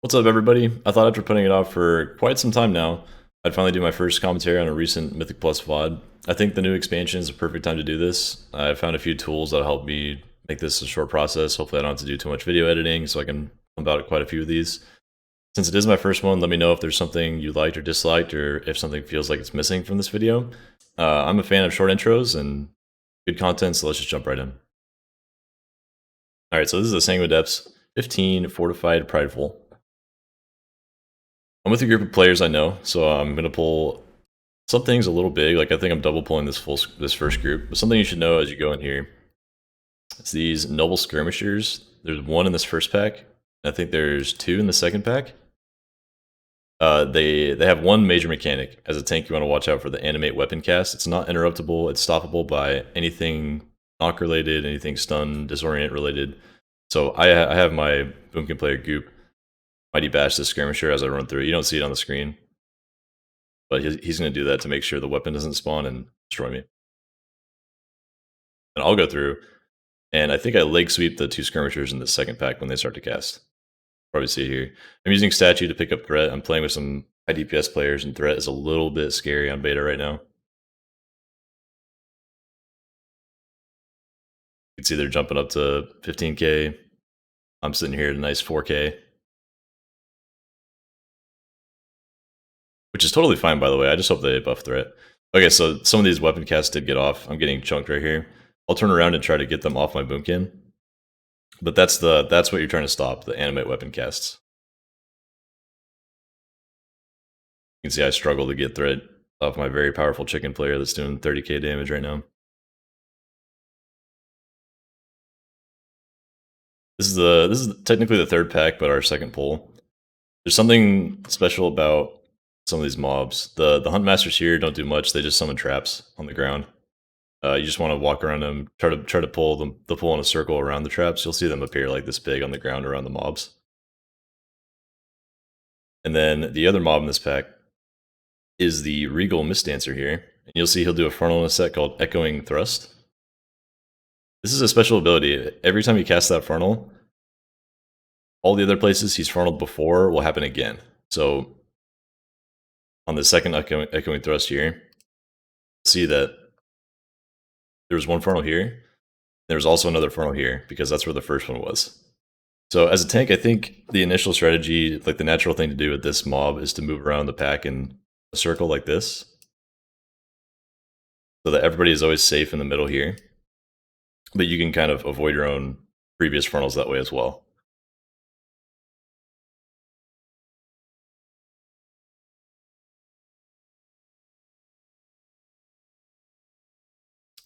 What's up, everybody? I thought after putting it off for quite some time now, I'd finally do my first commentary on a recent Mythic Plus VOD. I think the new expansion is a perfect time to do this. I found a few tools that'll help me make this a short process. Hopefully I don't have to do too much video editing, so I can pump out quite a few of these. Since it is my first one, let me know if there's something you liked or disliked, or if something feels like it's missing from this video. I'm a fan of short intros and good content, so let's just jump right in. Alright, so this is the Sanguine Depths 15 Fortified Prideful. I'm with a group of players I know, so I'm gonna pull some things a little big. Like I think I'm double pulling this first group. But something you should know as you go in here, it's these Noble Skirmishers. There's one in this first pack. I think there's two in the second pack. They have one major mechanic. As a tank, you want to watch out for the animate weapon cast. It's not interruptible. It's stoppable by anything knock related, anything stun, disorient related. So I have my Boomkin player Goop Mighty Bash the Skirmisher as I run through it. You don't see it on the screen, but he's going to do that to make sure the weapon doesn't spawn and destroy me. And I'll go through, and I think I leg sweep the two Skirmishers in the second pack when they start to cast. Probably see it here. I'm using Statue to pick up Threat. I'm playing with some high DPS players, and Threat is a little bit scary on beta right now. You can see they're jumping up to 15k. I'm sitting here at a nice 4k. Which is totally fine, by the way. I just hope they buff Threat. Okay, so some of these weapon casts did get off. I'm getting chunked right here. I'll turn around and try to get them off my Boomkin. But that's what you're trying to stop, the animate weapon casts. You can see I struggle to get Threat off my very powerful chicken player that's doing 30k damage right now. This is technically the third pack, but our second pull. There's something special about some of these mobs. The Hunt Masters here don't do much. They just summon traps on the ground. You just want to walk around them, try to pull them. They'll pull in a circle around the traps. You'll see them appear like this big on the ground around the mobs. And then the other mob in this pack is the Regal Mistdancer here. And you'll see he'll do a frontal in a set called Echoing Thrust. This is a special ability. Every time you cast that frontal, all the other places he's frontaled before will happen again. So on the second Echoing Thrust here, see that there was one frontal here. There was also another frontal here, because that's where the first one was. So as a tank, I think the initial strategy, like the natural thing to do with this mob, is to move around the pack in a circle like this, so that everybody is always safe in the middle here. But you can kind of avoid your own previous frontals that way as well.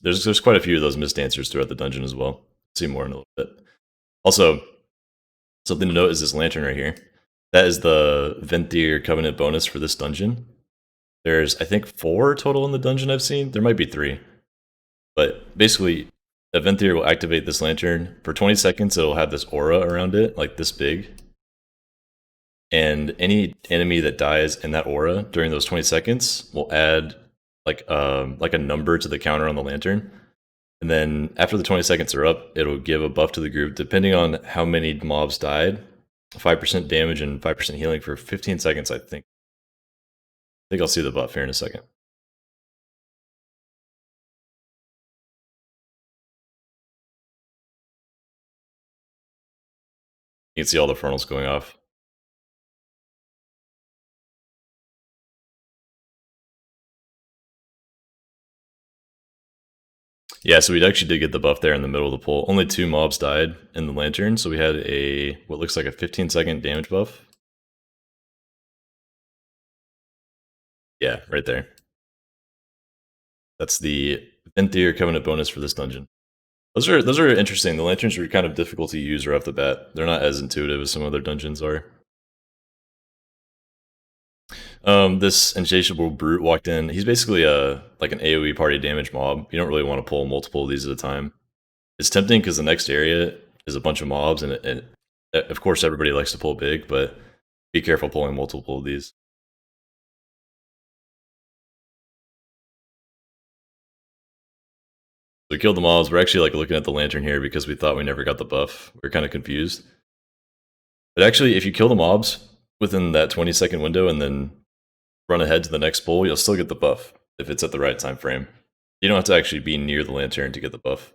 There's quite a few of those Mistdancers throughout the dungeon as well. See more in a little bit. Also, something to note is this lantern right here. That is the Venthyr Covenant bonus for this dungeon. There's, I think, 4 total in the dungeon I've seen. There might be 3. But basically, a Venthyr will activate this lantern. For 20 seconds, it'll have this aura around it, like this big. And any enemy that dies in that aura during those 20 seconds will add like a number to the counter on the lantern. And then after the 20 seconds are up, it'll give a buff to the group depending on how many mobs died. 5% damage and 5% healing for 15 seconds, I think. I think I'll see the buff here in a second. You can see all the frontals going off. Yeah, so we actually did get the buff there in the middle of the pull. Only 2 mobs died in the lantern, so we had what looks like a 15-second damage buff. Yeah, right there. That's the Venthyr Covenant bonus for this dungeon. Those are interesting. The lanterns are kind of difficult to use right off the bat. They're not as intuitive as some other dungeons are. This Insatiable Brute walked in. He's basically like an AoE party damage mob. You don't really want to pull multiple of these at a time. It's tempting because the next area is a bunch of mobs, and of course everybody likes to pull big, but be careful pulling multiple of these. We killed the mobs. We're actually like looking at the lantern here because we thought we never got the buff. We were kind of confused. But actually, if you kill the mobs, within that 20-second window and then run ahead to the next pull, you'll still get the buff if it's at the right time frame. You don't have to actually be near the lantern to get the buff.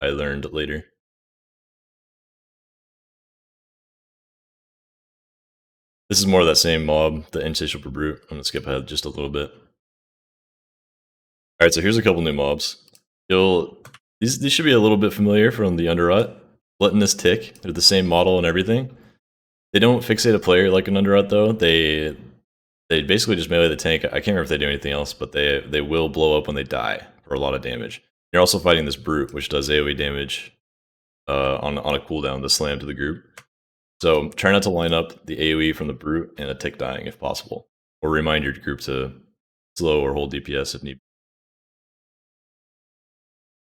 I learned later. This is more of that same mob, the Insatiable Brute. I'm gonna skip ahead just a little bit. Alright, so here's a couple new mobs. These should be a little bit familiar from the Underrot. Gluttonous Tick, they're the same model and everything. They don't fixate a player like an Underrot though. They basically just melee the tank. I can't remember if they do anything else, but they will blow up when they die for a lot of damage. You're also fighting this Brute, which does AoE damage on a cooldown, the slam to the group. So try not to line up the AoE from the Brute and a Tick dying if possible. Or remind your group to slow or hold DPS if need.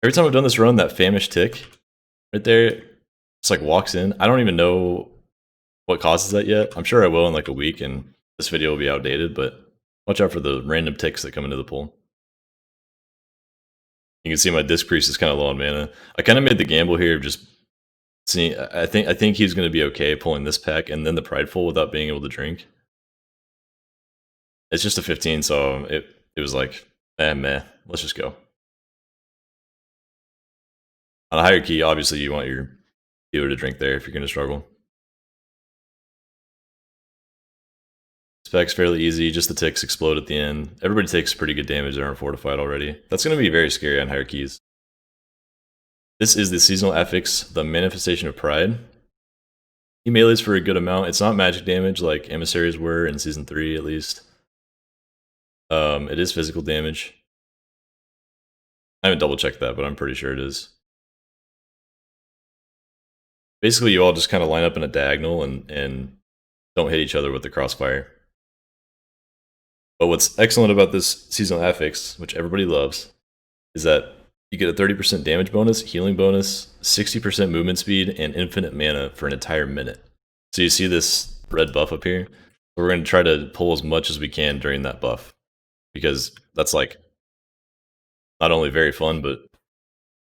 Every time I've done this run, that famished Tick right there just like walks in. I don't even know what causes that yet. I'm sure I will in like a week and this video will be outdated, but watch out for the random ticks that come into the pool. You can see my disc priest is kind of low on mana. I kind of made the gamble here of just seeing. I think he's going to be okay pulling this pack and then the prideful without being able to drink. It's just a 15, so it was like, meh, let's just go. On a higher key, obviously you want your dealer to drink there if you're going to struggle. Spec's fairly easy, just the ticks explode at the end. Everybody takes pretty good damage there on Fortified already. That's going to be very scary on higher keys. This is the seasonal affix, the Manifestation of Pride. He melees for a good amount. It's not magic damage like emissaries were in Season 3 at least. It is physical damage. I haven't double checked that, but I'm pretty sure it is. Basically, you all just kind of line up in a diagonal and don't hit each other with the crossfire. But what's excellent about this seasonal affix, which everybody loves, is that you get a 30% damage bonus, healing bonus, 60% movement speed, and infinite mana for an entire minute. So you see this red buff up here? We're going to try to pull as much as we can during that buff. Because that's like, not only very fun, but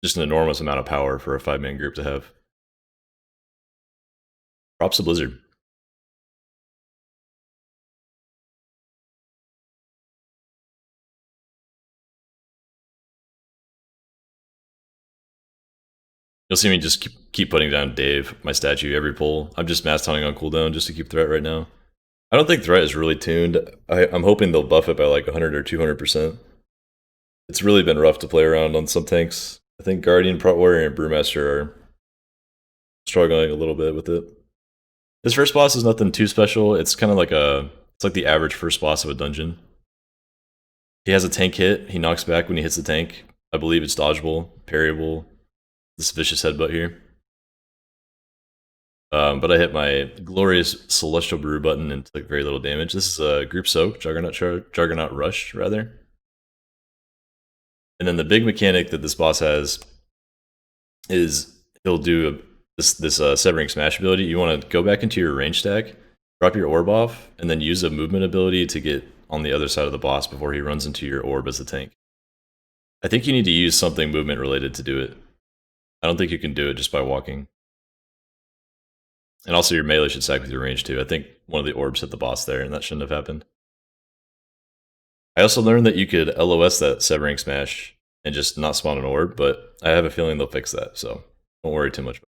just an enormous amount of power for a 5-man group to have. Props to Blizzard. You'll see me just keep putting down Dave, my statue, every pull. I'm just mass taunting on cooldown just to keep Threat right now. I don't think Threat is really tuned. I'm hoping they'll buff it by like 100 or 200%. It's really been rough to play around on some tanks. I think Guardian, Prot Warrior, and Brewmaster are struggling a little bit with it. This first boss is nothing too special. It's kind of like it's like the average first boss of a dungeon. He has a tank hit. He knocks back when he hits the tank. I believe it's dodgeable, parryable. This vicious headbutt here. But I hit my glorious Celestial Brew button and took very little damage. This is a Group Soak, Juggernaut Rush, rather. And then the big mechanic that this boss has is he'll do this Severing Smash ability. You want to go back into your range stack, drop your orb off, and then use a movement ability to get on the other side of the boss before he runs into your orb as a tank. I think you need to use something movement related to do it. I don't think you can do it just by walking. And also your melee should stack with your range too. I think one of the orbs hit the boss there and that shouldn't have happened. I also learned that you could LOS that Severing Smash and just not spawn an orb, but I have a feeling they'll fix that, so don't worry too much.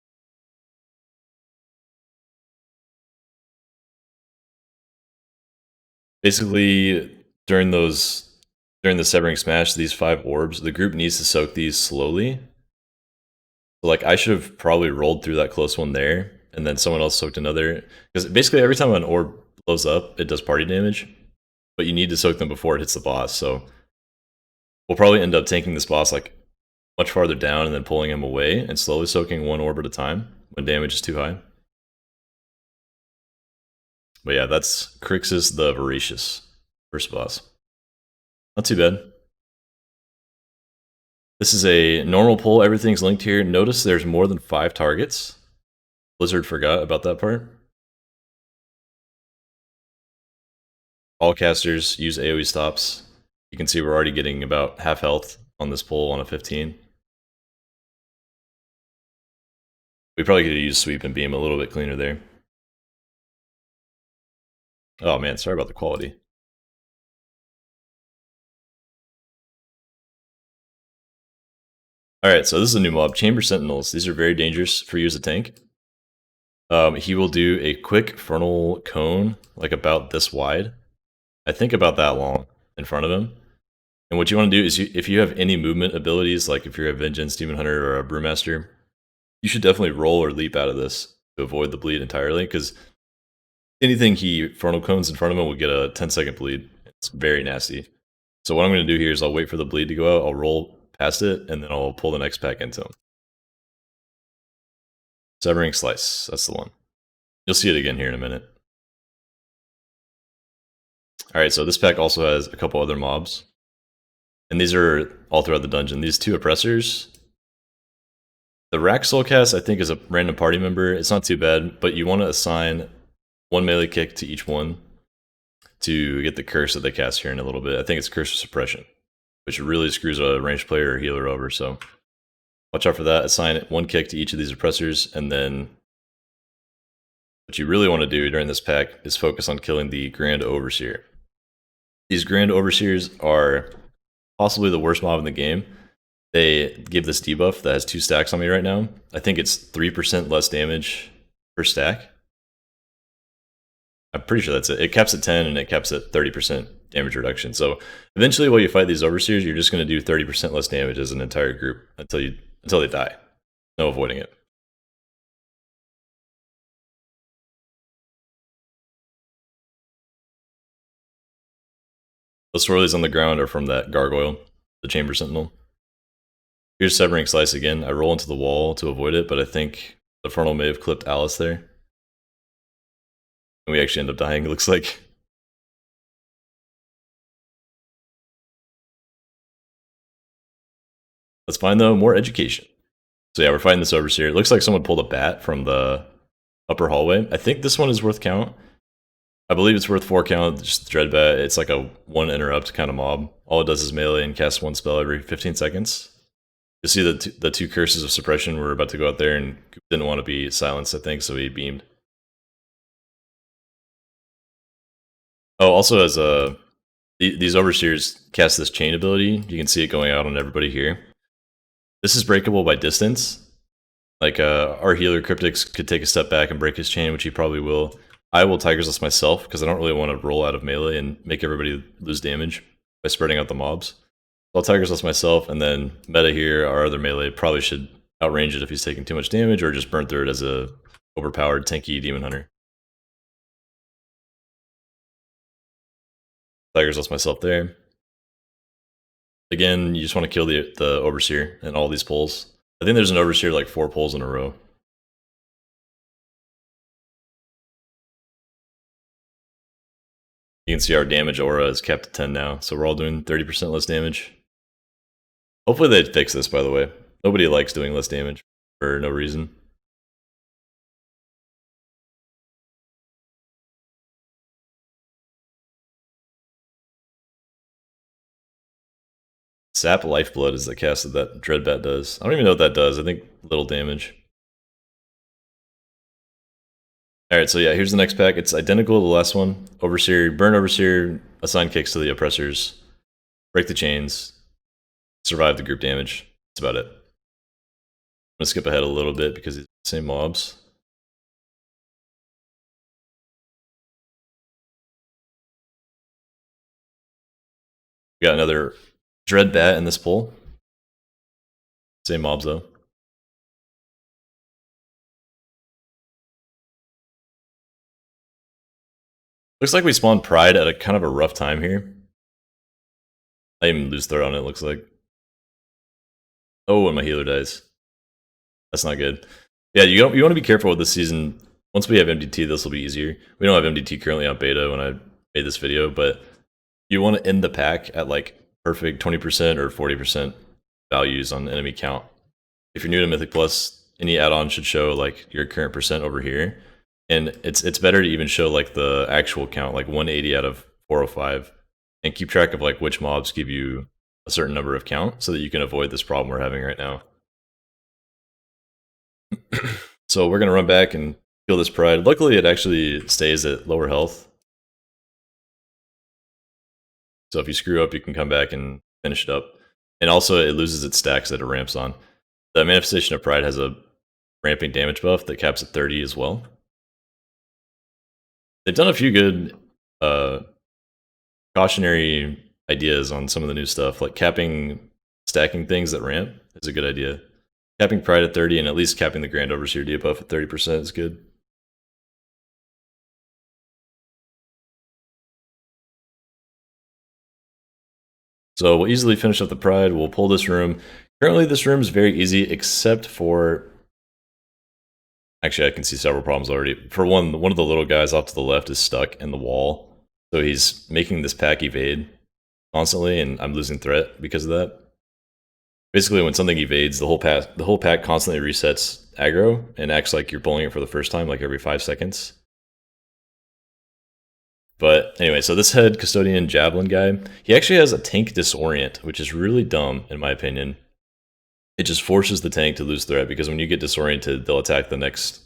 Basically, during the Severing Smash, these 5 orbs, the group needs to soak these slowly. So like I should have probably rolled through that close one there, and then someone else soaked another. Because basically every time an orb blows up, it does party damage. But you need to soak them before it hits the boss, so we'll probably end up tanking this boss like much farther down and then pulling him away and slowly soaking one orb at a time when damage is too high. But yeah, that's Crixus the Voracious, first boss. Not too bad. This is a normal pull, everything's linked here. Notice there's more than 5 targets. Blizzard forgot about that part. All casters use AoE stops. You can see we're already getting about half health on this pull on a 15. We probably could use sweep and beam a little bit cleaner there. Oh man, sorry about the quality. Alright, so this is a new mob, Chamber Sentinels. These are very dangerous for you as a tank. He will do a quick frontal cone, like about this wide. I think about that long in front of him. And what you want to do is, if you have any movement abilities, like if you're a Vengeance, Demon Hunter, or a Brewmaster, you should definitely roll or leap out of this to avoid the bleed entirely, because anything he frontal cones in front of him will get a 10-second bleed. It's very nasty. So what I'm going to do here is I'll wait for the bleed to go out, I'll roll past it, and then I'll pull the next pack into him. Severing Slice, that's the one. You'll see it again here in a minute. Alright, so this pack also has a couple other mobs. And these are all throughout the dungeon. These two oppressors. The Rack Soulcast, I think, is a random party member. It's not too bad, but you want to assign one melee kick to each one to get the curse that they cast here in a little bit. I think it's Curse of Suppression, which really screws a ranged player or healer over, so watch out for that. Assign one kick to each of these oppressors, and then what you really want to do during this pack is focus on killing the Grand Overseer. These Grand Overseers are possibly the worst mob in the game. They give this debuff that has 2 stacks on me right now. I think it's 3% less damage per stack. I'm pretty sure that's it. It caps at 10 and it caps at 30% damage reduction. So eventually while you fight these Overseers, you're just going to do 30% less damage as an entire group until they die. No avoiding it. The swirlies on the ground are from that gargoyle, the Chamber Sentinel. Here's Severing Slice again. I roll into the wall to avoid it, but I think the frontal may have clipped Alice there. And we actually end up dying, it looks like. That's fine though, more education. So yeah, we're fighting this Overseer. It looks like someone pulled a bat from the upper hallway. I think this one is worth count. I believe it's worth 4 count, just Dreadbat. It's like a 1 interrupt kind of mob. All it does is melee and cast 1 spell every 15 seconds. You see the two curses of suppression were about to go out there, and Coop didn't want to be silenced, I think, so he beamed. Oh, also as these Overseers cast this chain ability. You can see it going out on everybody here. This is breakable by distance. Like our healer Cryptix could take a step back and break his chain, which he probably will. I will Tiger's List myself, because I don't really want to roll out of melee and make everybody lose damage by spreading out the mobs. I'll Tiger's List myself, and then meta here, our other melee probably should outrange it if he's taking too much damage, or just burn through it as a overpowered tanky Demon Hunter. Tiger's List myself there. Again, you just want to kill the Overseer and all these pulls. I think there's an Overseer like 4 pulls in a row. You can see our damage aura is capped at 10 now, so we're all doing 30% less damage. Hopefully they fix this, by the way. Nobody likes doing less damage for no reason. Sap Lifeblood is the cast that that Dreadbat does. I don't even know what that does. I think little damage. Alright, so yeah, here's the next pack. It's identical to the last one. Overseer, burn Overseer, assign kicks to the oppressors, break the chains, survive the group damage. That's about it. I'm gonna skip ahead a little bit because it's the same mobs. We got another Dreadbat in this pull. Same mobs though. Looks like we spawned Pride at a kind of a rough time here. I even lose throat on it, looks like. Oh, and my healer dies. That's not good. Yeah, you want to be careful with this season. Once we have MDT, this will be easier. We don't have MDT currently on beta when I made this video, but you want to end the pack at like perfect 20% or 40% values on enemy count. If you're new to Mythic Plus, any add-on should show like your current percent over here. And it's better to even show like the actual count, like 180 out of 405, and keep track of like which mobs give you a certain number of count so that you can avoid this problem we're having right now. So we're gonna run back and kill this Pride. Luckily it actually stays at lower health. So if you screw up, you can come back and finish it up. And also, it loses its stacks that it ramps on. The Manifestation of Pride has a ramping damage buff that caps at 30 as well. They've done a few good cautionary ideas on some of the new stuff, like stacking things that ramp is a good idea. Capping Pride at 30 and at least capping the Grand Overseer debuff at 30% is good. So we'll easily finish up the Pride. We'll pull this room. Currently, this room is very easy, except for... Actually, I can see several problems already. For one of the little guys off to the left is stuck in the wall. So he's making this pack evade constantly, and I'm losing threat because of that. Basically, when something evades, the whole pack constantly resets aggro and acts like you're pulling it for the first time, like every 5 seconds. But anyway, so this head custodian javelin guy, he actually has a tank disorient, which is really dumb in my opinion. It just forces the tank to lose threat because when you get disoriented, they'll attack the next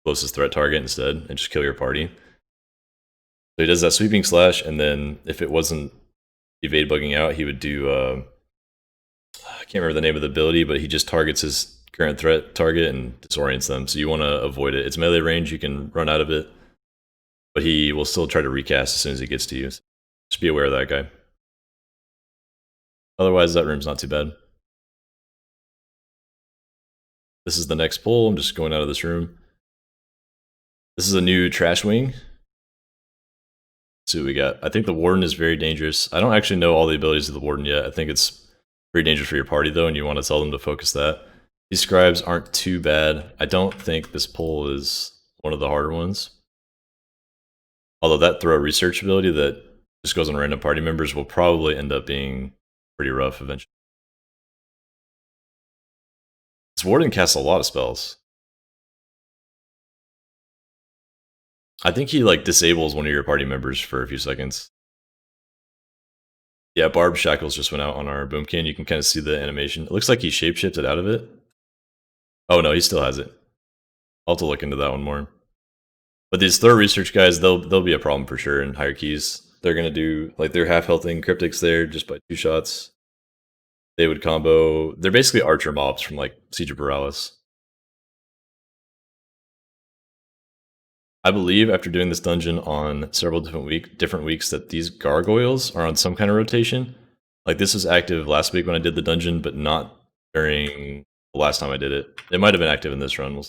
closest threat target instead and just kill your party. So he does that sweeping slash, and then if it wasn't evade bugging out, he would do I can't remember the name of the ability, but he just targets his current threat target and disorients them. So you want to avoid it. It's melee range, you can run out of it, but he will still try to recast as soon as he gets to you. So just be aware of that guy. Otherwise, that room's not too bad. This is the next pull. I'm just going out of this room. This is a new trash wing. Let's see what we got. I think the Warden is very dangerous. I don't actually know all the abilities of the Warden yet. I think it's pretty dangerous for your party though, and you want to tell them to focus that. These scribes aren't too bad. I don't think this pull is one of the harder ones. Although that throw research ability that just goes on random party members will probably end up being pretty rough eventually. This Warden casts a lot of spells. I think he like disables one of your party members for a few seconds. Yeah, Barb Shackles just went out on our Boomkin. You can kind of see the animation. It looks like he shapeshifted out of it. Oh no, he still has it. I'll have to look into that one more. But these throw research guys, they'll be a problem for sure in higher keys. They're gonna do like they're half healthing cryptics there just by 2 shots. They would combo. They're basically archer mobs from like Siege of Borealis. I believe after doing this dungeon on several different weeks that these gargoyles are on some kind of rotation. Like this was active last week when I did the dungeon, but not during the last time I did it. It might have been active in this run.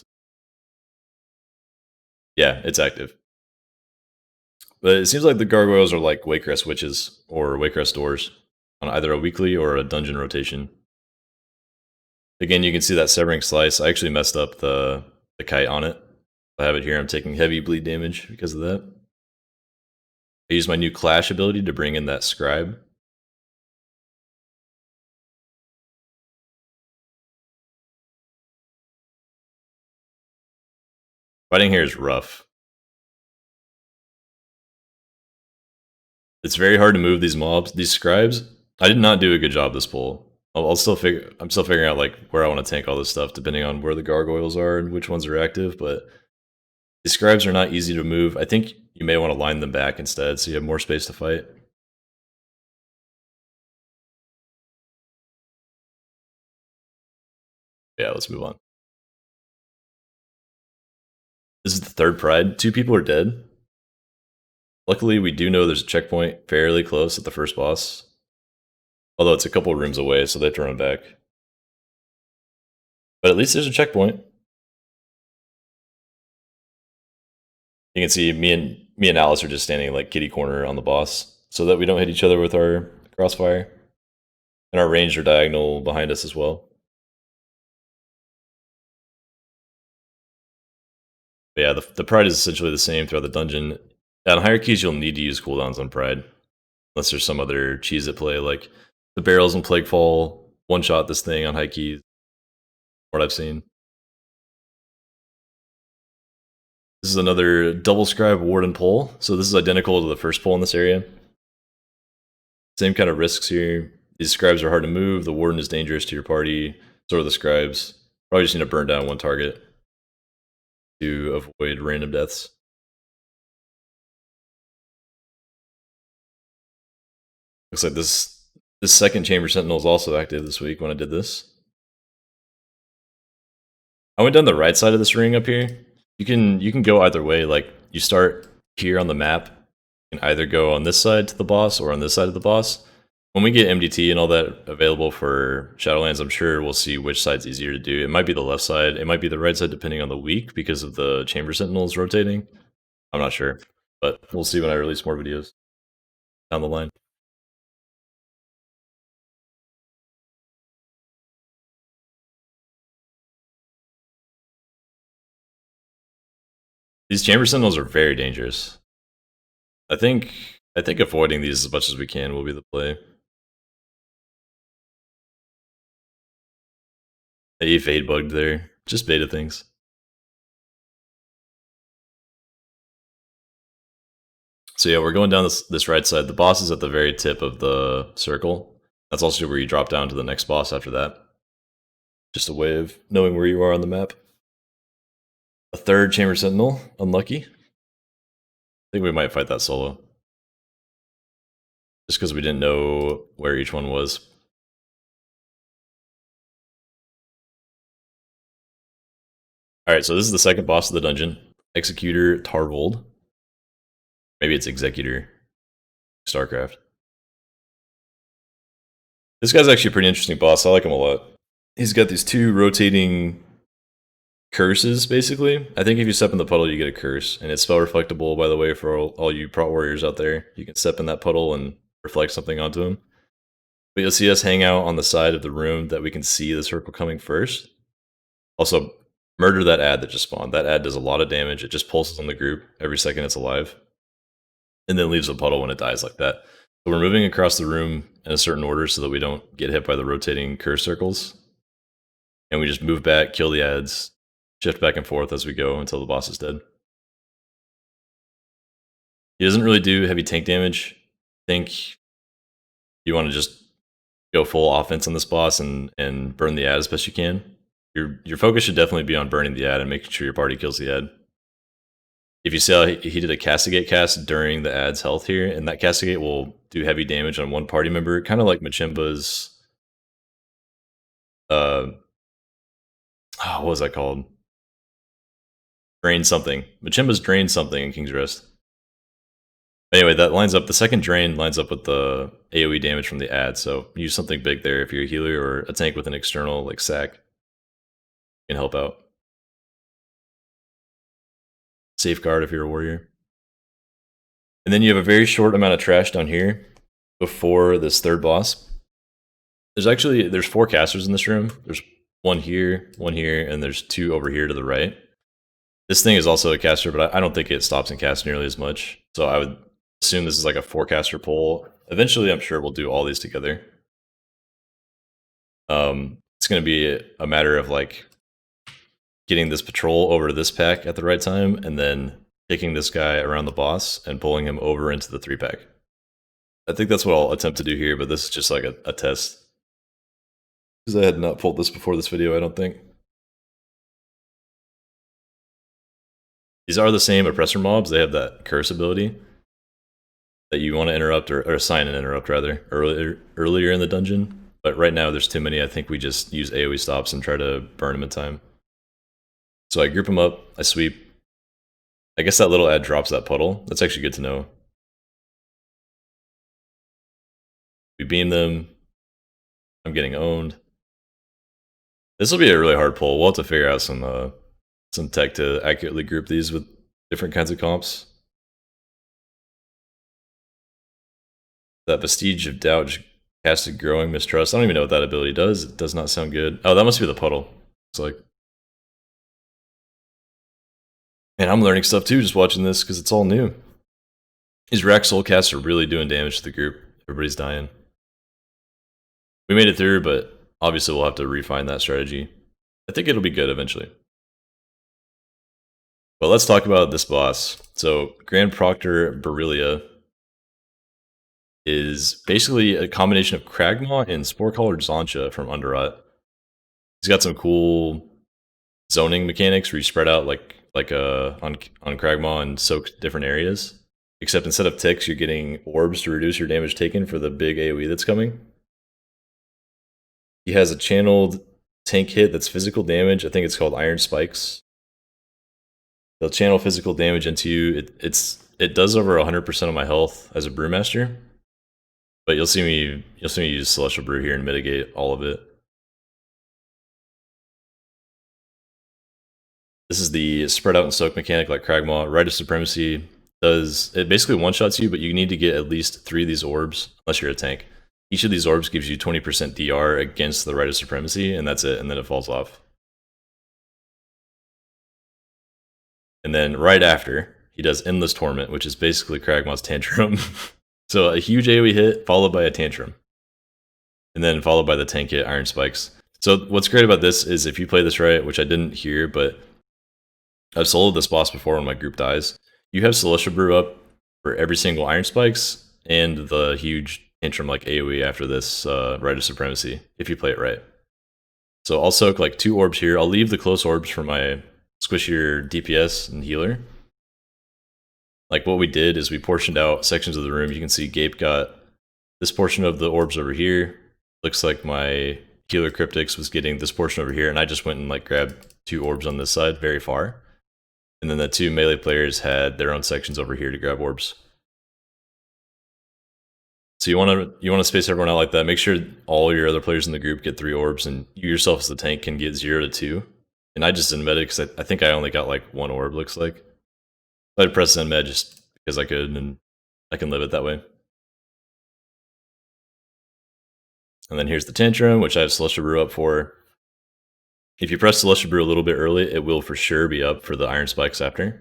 Yeah, it's active. But it seems like the gargoyles are like Waycrest witches or Waycrest doors on either a weekly or a dungeon rotation. Again, you can see that severing slice. I actually messed up the kite on it. I have it here. I'm taking heavy bleed damage because of that. I used my new Clash ability to bring in that scribe. Fighting here is rough. It's very hard to move these mobs. These scribes, I did not do a good job this pull. I'm still figuring out like where I want to tank all this stuff depending on where the gargoyles are and which ones are active, but the scribes are not easy to move. I think you may want to line them back instead so you have more space to fight. Yeah, let's move on. This is the third Pride. 2 people are dead. Luckily, we do know there's a checkpoint fairly close at the first boss. Although it's a couple rooms away, so they have to run back. But at least there's a checkpoint. You can see me and Alice are just standing like kitty corner on the boss so that we don't hit each other with our crossfire. And our ranged are diagonal behind us as well. But yeah, the Pride is essentially the same throughout the dungeon. On higher keys, you'll need to use cooldowns on Pride. Unless there's some other cheese at play, like the barrels and Plaguefall one-shot this thing on high keys. What I've seen. This is another double scribe ward and pull. So this is identical to the first pull in this area. Same kind of risks here. These scribes are hard to move. The warden is dangerous to your party. So are the scribes. Probably just need to burn down one target to avoid random deaths. 'Cause Looks like this second Chamber Sentinel is also active this week when I did this. I went down the right side of this ring up here. You can go either way. Like, you start here on the map, you can either go on this side to the boss or on this side of the boss. When we get MDT and all that available for Shadowlands, I'm sure we'll see which side's easier to do. It might be the left side, it might be the right side depending on the week because of the Chamber Sentinels rotating. I'm not sure, but we'll see when I release more videos down the line. These Chamber Sentinels are very dangerous. I think avoiding these as much as we can will be the play. He fade bugged there. Just beta things. So yeah, we're going down this right side. The boss is at the very tip of the circle. That's also where you drop down to the next boss after that. Just a way of knowing where you are on the map. A third Chamber Sentinel. Unlucky. I think we might fight that solo. Just because we didn't know where each one was. Alright, so this is the second boss of the dungeon. Executor Tarvold. Maybe it's Executor StarCraft. This guy's actually a pretty interesting boss. I like him a lot. He's got these two rotating curses, basically. I think if you step in the puddle, you get a curse. And it's spell reflectable, by the way, for all you prot warriors out there. You can step in that puddle and reflect something onto him. But you'll see us hang out on the side of the room that we can see the circle coming first. Also, murder that ad that just spawned. That ad does a lot of damage. It just pulses on the group every second it's alive. And then leaves a puddle when it dies like that. So we're moving across the room in a certain order so that we don't get hit by the rotating curse circles. And we just move back, kill the ads, shift back and forth as we go until the boss is dead. He doesn't really do heavy tank damage. I think you want to just go full offense on this boss and burn the ad as best you can. Your focus should definitely be on burning the ad and making sure your party kills the ad. If you see how he did a Castigate cast during the ad's health here, and that Castigate will do heavy damage on one party member, kind of like Machimba's... what was that called? Drain something. Machimba's Drain something in King's Rest. Anyway, that lines up, the second drain lines up with the AoE damage from the ad, so use something big there if you're a healer or a tank with an external, like sack. Can help out. Safeguard if you're a warrior. And then you have a very short amount of trash down here before this third boss. There's 4 casters in this room. There's one here, and there's 2 over here to the right. This thing is also a caster, but I don't think it stops and casts nearly as much. So I would assume this is like a 4-caster pull. Eventually, I'm sure we'll do all these together. It's going to be a matter of like getting this patrol over to this pack at the right time, and then taking this guy around the boss and pulling him over into the 3-pack. I think that's what I'll attempt to do here, but this is just like a test. Because I had not pulled this before this video, I don't think. These are the same oppressor mobs. They have that curse ability that you want to interrupt, or assign and interrupt, rather, earlier in the dungeon. But right now there's too many. I think we just use AoE stops and try to burn them in time. So I group them up, I sweep. I guess that little ad drops that puddle. That's actually good to know. We beam them. I'm getting owned. This will be a really hard pull. We'll have to figure out some tech to accurately group these with different kinds of comps. That Vestige of Doubt just casted Growing Mistrust. I don't even know what that ability does. It does not sound good. Oh, that must be the puddle. It's like... Man, I'm learning stuff too just watching this because it's all new. These Rack Soul casts are really doing damage to the group. Everybody's dying. We made it through, but obviously we'll have to refine that strategy. I think it'll be good eventually. But let's talk about this boss. So, Grand Proctor Berelia is basically a combination of Kragmaw and Spore-Collared Zoncha from Underrot. He's got some cool zoning mechanics where you spread out like on Kragmaw and soak different areas. except instead of ticks, you're getting orbs to reduce your damage taken for the big AoE that's coming. He has a channeled tank hit that's physical damage. I think it's called Iron Spikes. They'll channel physical damage into you. It does over 100% of my health as a Brewmaster, but you'll see me use Celestial Brew here and mitigate all of it. This is the spread out and soak mechanic like Kragmaw. Rite of Supremacy it basically one-shots you, but you need to get at least 3 of these orbs, unless you're a tank. Each of these orbs gives you 20% DR against the Rite of Supremacy, and that's it, and then it falls off. And then right after, he does Endless Torment, which is basically Kragmaw's Tantrum. So a huge AoE hit, followed by a Tantrum. And then followed by the tank hit, Iron Spikes. So what's great about this is if you play this right, which I didn't hear, but I've soloed this boss before when my group dies, you have Celestial Brew up for every single Iron Spikes and the huge Tantrum like AoE after this Rite of Supremacy, if you play it right. So I'll soak like 2 orbs here. I'll leave the close orbs for my squishier DPS and healer. Like what we did is we portioned out sections of the room. You can see Gape got this portion of the orbs over here. Looks like my healer Cryptix was getting this portion over here, and I just went and like grabbed 2 orbs on this side very far. And then the 2 melee players had their own sections over here to grab orbs. So you want to space everyone out like that. Make sure all your other players in the group get 3 orbs, and you yourself as the tank can get 0 to 2. And I just didn't med it because I think I only got like 1 orb, looks like. I'd press send med just because I could, and I can live it that way. And then here's the Tantrum, which I have Celestial Brew up for. If you press Celestial Brew a little bit early, it will for sure be up for the Iron Spikes after.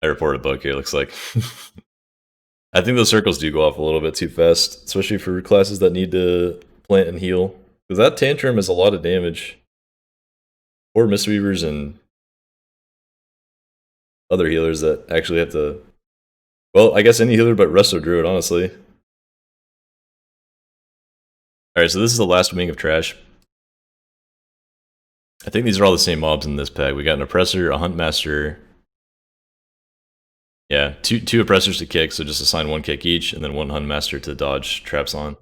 I reported a bug here, looks like. I think those circles do go off a little bit too fast, especially for classes that need to plant and heal. Because that Tantrum is a lot of damage. Or Mistweavers and other healers that actually have to... Well, I guess any healer but Resto Druid, honestly. Alright, so this is the last wing of trash. I think these are all the same mobs in this pack. We got an Oppressor, a Huntmaster. Yeah, two Oppressors to kick, so just assign 1 kick each, and then 1 Huntmaster to dodge traps on.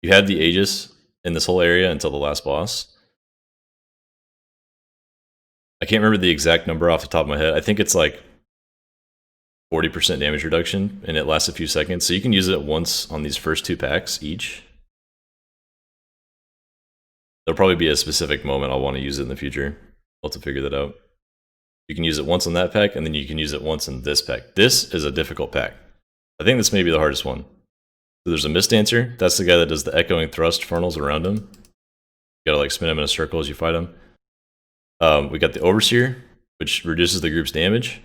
You have the Aegis in this whole area until the last boss. I can't remember the exact number off the top of my head. I think it's like 40% damage reduction, and it lasts a few seconds. So you can use it once on these first 2 packs each. There'll probably be a specific moment I'll want to use it in the future. I'll have to figure that out. You can use it once on that pack, and then you can use it once in this pack. This is a difficult pack. I think this may be the hardest one. So there's a Mistdancer. That's the guy that does the echoing thrust funnels around him. You gotta like spin him in a circle as you fight him. We got the Overseer, which reduces the group's damage.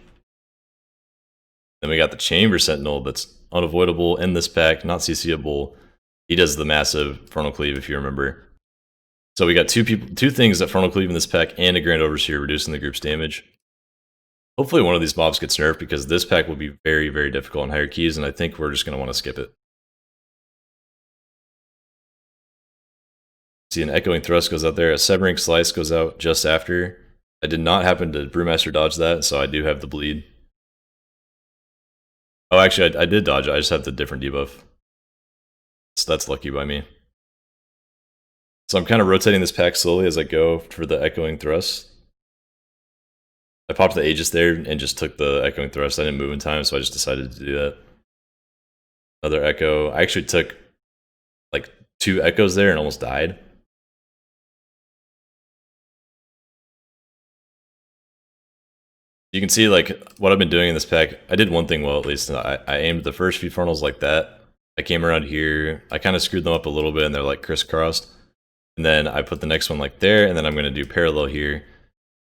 Then we got the Chamber Sentinel that's unavoidable in this pack, not CCable. He does the massive Frontal Cleave, if you remember. So we got 2 things that Frontal Cleave in this pack, and a Grand Overseer reducing the group's damage. Hopefully one of these mobs gets nerfed, because this pack will be very, very difficult on higher keys, and I think we're just going to want to skip it. See, an Echoing Thrust goes out there, a Severing Slice goes out just after. I did not happen to Brewmaster dodge that, so I do have the bleed. Oh, actually, I did dodge it, I just have the different debuff. So that's lucky by me. So I'm kind of rotating this pack slowly as I go for the Echoing Thrust. I popped the Aegis there and just took the Echoing Thrust. I didn't move in time, so I just decided to do that. Another Echo. I actually took like 2 Echoes there and almost died. You can see like what I've been doing in this pack. I did one thing well, at least. I aimed the first few funnels like that. I came around here. I kind of screwed them up a little bit, and they're like crisscrossed. And then I put the next one like there, and then I'm going to do parallel here.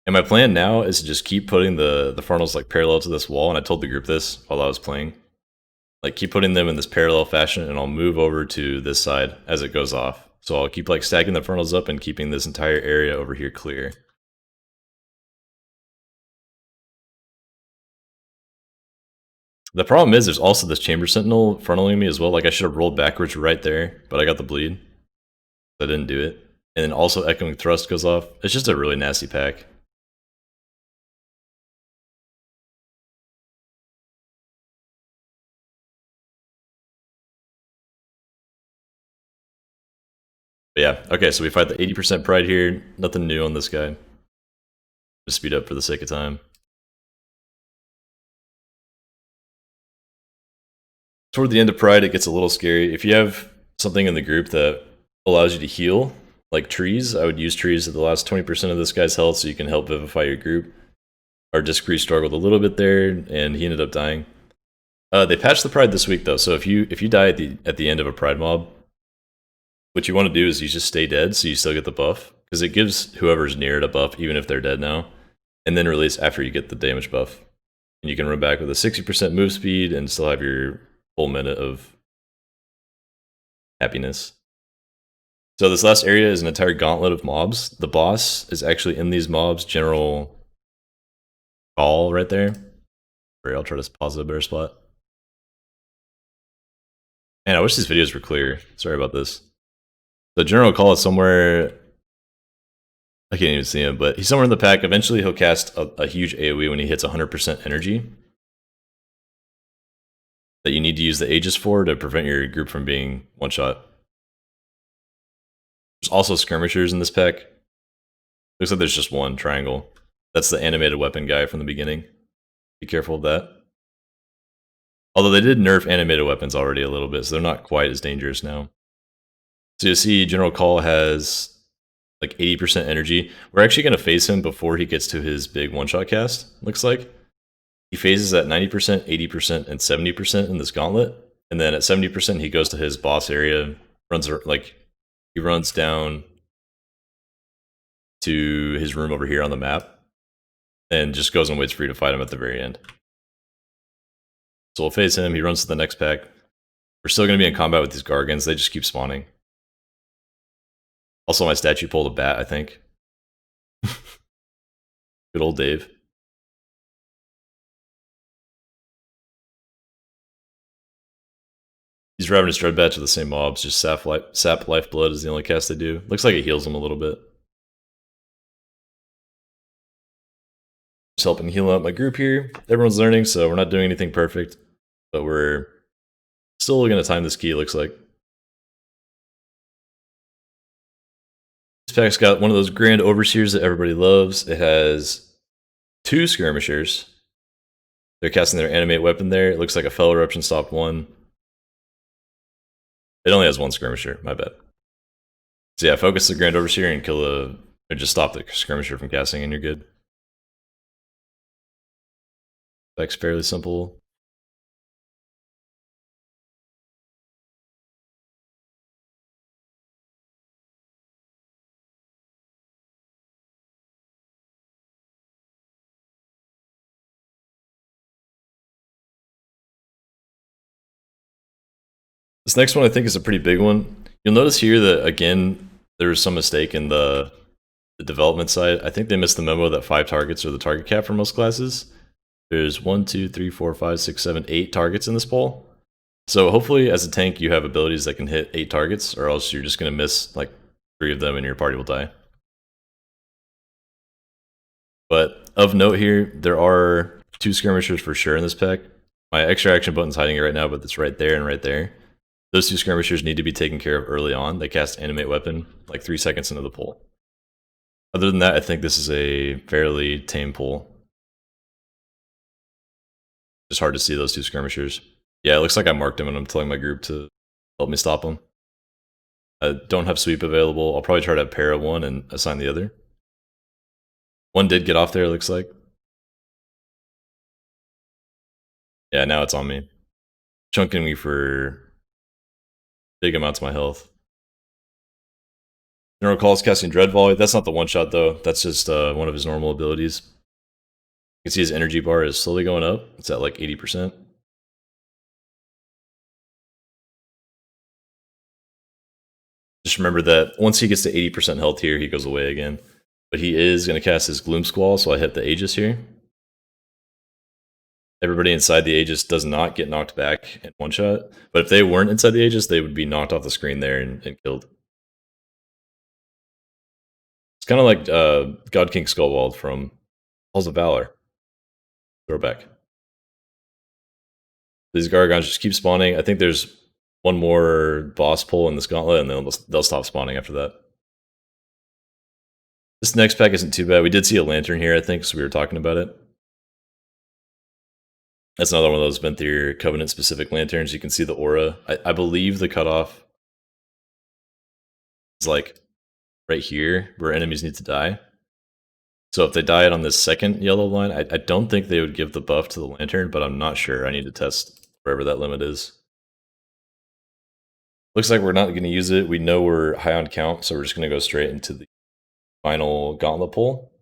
And my plan now is to just keep putting the funnels like parallel to this wall, and I told the group this while I was playing. Like keep putting them in this parallel fashion, and I'll move over to this side as it goes off. So I'll keep like stacking the funnels up and keeping this entire area over here clear. The problem is there's also this Chamber Sentinel frontaling me as well. Like I should have rolled backwards right there, but I got the bleed. I didn't do it. And then also Echoing Thrust goes off. It's just a really nasty pack. But yeah, okay, so we fight the 80% pride here. Nothing new on this guy. Just speed up for the sake of time. Toward the end of pride, it gets a little scary. If you have something in the group that allows you to heal, like trees, I would use trees at the last 20% of this guy's health so you can help vivify your group. Our Discree struggled a little bit there, and he ended up dying. They patched the pride this week though, so if you die at the end of a pride mob, what you want to do is you just stay dead so you still get the buff, because it gives whoever's near it a buff even if they're dead now, and then release after you get the damage buff. And you can run back with a 60% move speed and still have your full minute of happiness. So this last area is an entire gauntlet of mobs. The boss is actually in these mobs, General Call right there. Where I'll try to pause it a better spot. Man, I wish these videos were clear. Sorry about this. So General Call is somewhere, I can't even see him, but he's somewhere in the pack. Eventually he'll cast a huge AoE when he hits 100% energy that you need to use the Aegis for to prevent your group from being one-shot. There's also Skirmishers in this pack. Looks like there's just one triangle. That's the animated weapon guy from the beginning. Be careful of that. Although they did nerf animated weapons already a little bit, so they're not quite as dangerous now. So you see General Call has like 80% energy. We're actually going to phase him before he gets to his big one-shot cast, looks like. He phases at 90%, 80%, and 70% in this gauntlet. And then at 70% he goes to his boss area, he runs down to his room over here on the map, and just goes and waits for you to fight him at the very end. So we'll phase him, he runs to the next pack. We're still going to be in combat with these Gargans, they just keep spawning. Also my statue pulled a bat, I think. Good old Dave. He's driving his Dreadbat to the same mobs, just sap Lifeblood is the only cast they do. Looks like it heals him a little bit. Just helping heal out my group here. Everyone's learning, so we're not doing anything perfect, but we're still going to time this key, it looks like. This pack's got one of those Grand Overseers that everybody loves. It has 2 Skirmishers. They're casting their animate weapon there. It looks like a Fell Eruption stopped one. It only has 1 Skirmisher, my bad. So yeah, focus the Grand Overseer and or just stop the Skirmisher from casting and you're good. That's fairly simple. This next one I think is a pretty big one. You'll notice here that, again, there was some mistake in the development side. I think they missed the memo that 5 targets are the target cap for most classes. There's 1, 2, 3, 4, 5, 6, 7, 8 targets in this poll. So hopefully as a tank you have abilities that can hit 8 targets, or else you're just going to miss like 3 of them and your party will die. But of note here, there are 2 Skirmishers for sure in this pack. My extra action button's hiding it right now, but it's right there and right there. Those 2 Skirmishers need to be taken care of early on. They cast Animate Weapon like 3 seconds into the poll. Other than that, I think this is a fairly tame poll. Just hard to see those 2 Skirmishers. Yeah, it looks like I marked them and I'm telling my group to help me stop them. I don't have sweep available. I'll probably try to have para one and assign the other. One did get off there, it looks like. Yeah, now it's on me. Chunking me for big amounts of my health. General Call's casting Dread Volley. That's not the one-shot though. That's just one of his normal abilities. You can see his energy bar is slowly going up. It's at like 80%. Just remember that once he gets to 80% health here, he goes away again. But he is going to cast his Gloom Squall, so I hit the Aegis here. Everybody inside the Aegis does not get knocked back in one shot. But if they weren't inside the Aegis, they would be knocked off the screen there and killed. It's kind of like God King Skullwald from Halls of Valor. Throwback. These Gargons just keep spawning. I think there's one more boss pull in this gauntlet, and then they'll stop spawning after that. This next pack isn't too bad. We did see a lantern here, I think, so we were talking about it. That's another one of those Venthyr Covenant-specific lanterns. You can see the aura. I believe the cutoff is like right here, where enemies need to die. So if they died on this second yellow line, I don't think they would give the buff to the lantern, but I'm not sure. I need to test wherever that limit is. Looks like we're not going to use it. We know we're high on count, so we're just going to go straight into the final gauntlet pull.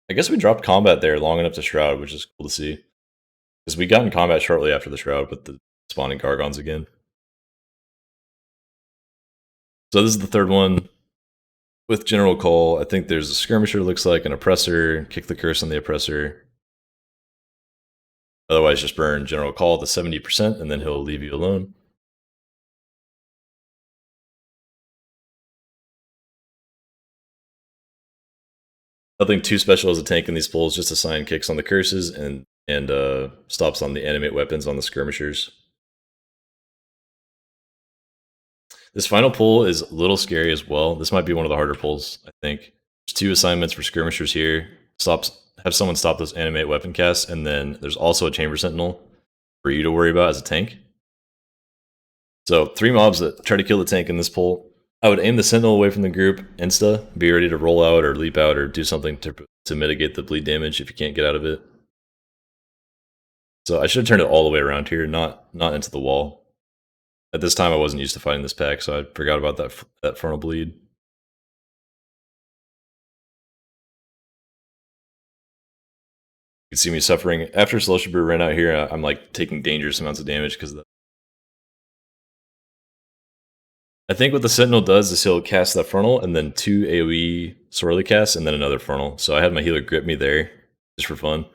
I guess we dropped combat there long enough to Shroud, which is cool to see. Because we got in combat shortly after the Shroud with the spawning Gargons again. So this is the third one. With General Call, I think there's a Skirmisher, looks like, an Oppressor. Kick the curse on the Oppressor. Otherwise, just burn General Call to 70%, and then he'll leave you alone. Nothing too special as a tank in these pulls, just assign kicks on the curses and stops on the animate weapons on the Skirmishers. This final pull is a little scary as well. This might be one of the harder pulls, I think. There's 2 assignments for Skirmishers here. Have someone stop those animate weapon casts, and then there's also a Chamber Sentinel for you to worry about as a tank. So 3 mobs that try to kill the tank in this pull. I would aim the Sentinel away from the group insta, be ready to roll out or leap out or do something to mitigate the bleed damage if you can't get out of it. So I should have turned it all the way around here, not into the wall. At this time I wasn't used to fighting this pack, so I forgot about that frontal bleed. You can see me suffering. After Celestial Brew ran out here, I'm like taking dangerous amounts of damage because of that. I think what the Sentinel does is he'll cast that frontal and then 2 AoE swirly casts and then another frontal. So I had my healer grip me there just for fun.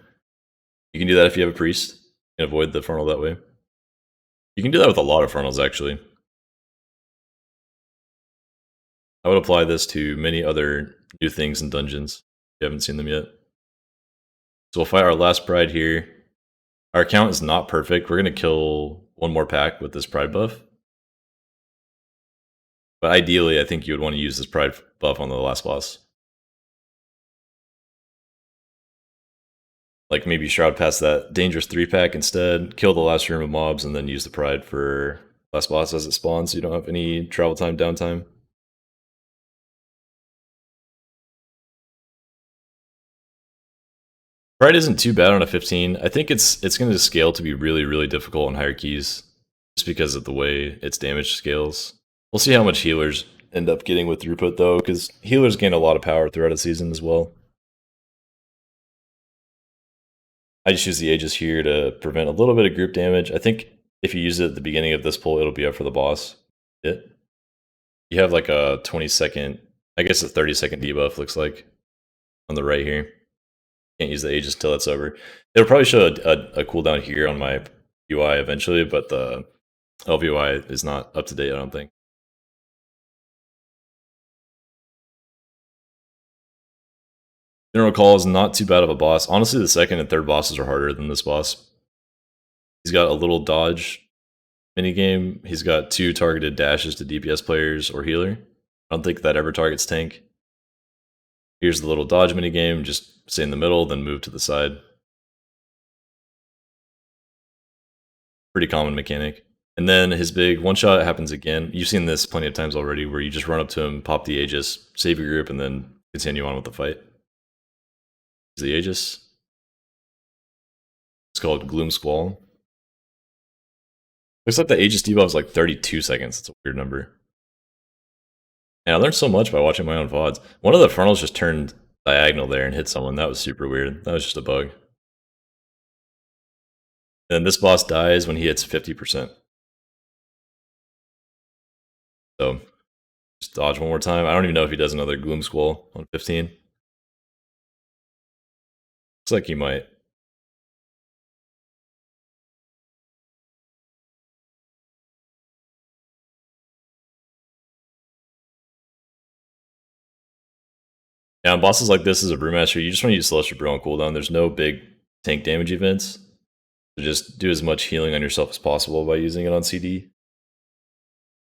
You can do that if you have a priest. You can avoid the frontal that way. You can do that with a lot of frontals, actually. I would apply this to many other new things in dungeons if you haven't seen them yet. So we'll fight our last Pride here. Our count is not perfect. We're going to kill 1 more pack with this Pride buff. But ideally, I think you would want to use this Pride buff on the last boss. Like maybe Shroud past that dangerous 3-pack instead, kill the last room of mobs, and then use the Pride for last boss as it spawns so you don't have any travel time downtime. Pride isn't too bad on a 15. I think it's going to scale to be really, really difficult on higher keys, just because of the way its damage scales. We'll see how much healers end up getting with throughput, though, because healers gain a lot of power throughout a season as well. I just use the Aegis here to prevent a little bit of group damage. I think if you use it at the beginning of this pull, it'll be up for the boss. You have like a 20-second, I guess a 30-second debuff, looks like, on the right here. Can't use the Aegis until that's over. It'll probably show a cooldown here on my UI eventually, but the LVUI is not up to date, I don't think. General Call is not too bad of a boss. Honestly, the second and third bosses are harder than this boss. He's got a little dodge minigame. He's got 2 targeted dashes to DPS players or healer. I don't think that ever targets tank. Here's the little dodge minigame. Just stay in the middle, then move to the side. Pretty common mechanic. And then his big one-shot happens again. You've seen this plenty of times already, where you just run up to him, pop the Aegis, save your group, and then continue on with the fight. The Aegis. It's called Gloom Squall. Looks like the Aegis debuff is like 32 seconds. It's a weird number. And I learned so much by watching my own VODs. One of the frontals just turned diagonal there and hit someone. That was super weird. That was just a bug. And this boss dies when he hits 50%. So, just dodge one more time. I don't even know if he does another Gloom Squall on 15. Looks like he might. Yeah, on bosses like this as a Brewmaster, you just want to use Celestial Brew on cooldown. There's no big tank damage events. So just do as much healing on yourself as possible by using it on CD.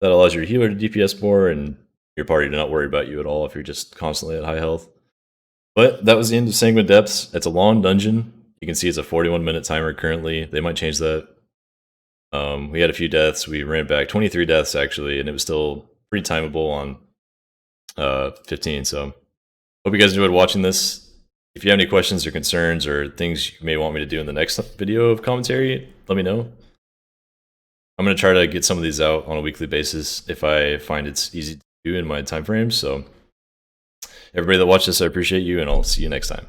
That allows your healer to DPS more and your party to not worry about you at all if you're just constantly at high health. But that was the end of Sanguine Depths. It's a long dungeon. You can see it's a 41-minute timer currently. They might change that. We had a few deaths. We ran back 23 deaths actually, and it was still pretty timeable on 15. So hope you guys enjoyed watching this. If you have any questions or concerns or things you may want me to do in the next video of commentary, let me know. I'm going to try to get some of these out on a weekly basis if I find it's easy to do in my time frame. So everybody that watched this, I appreciate you, and I'll see you next time.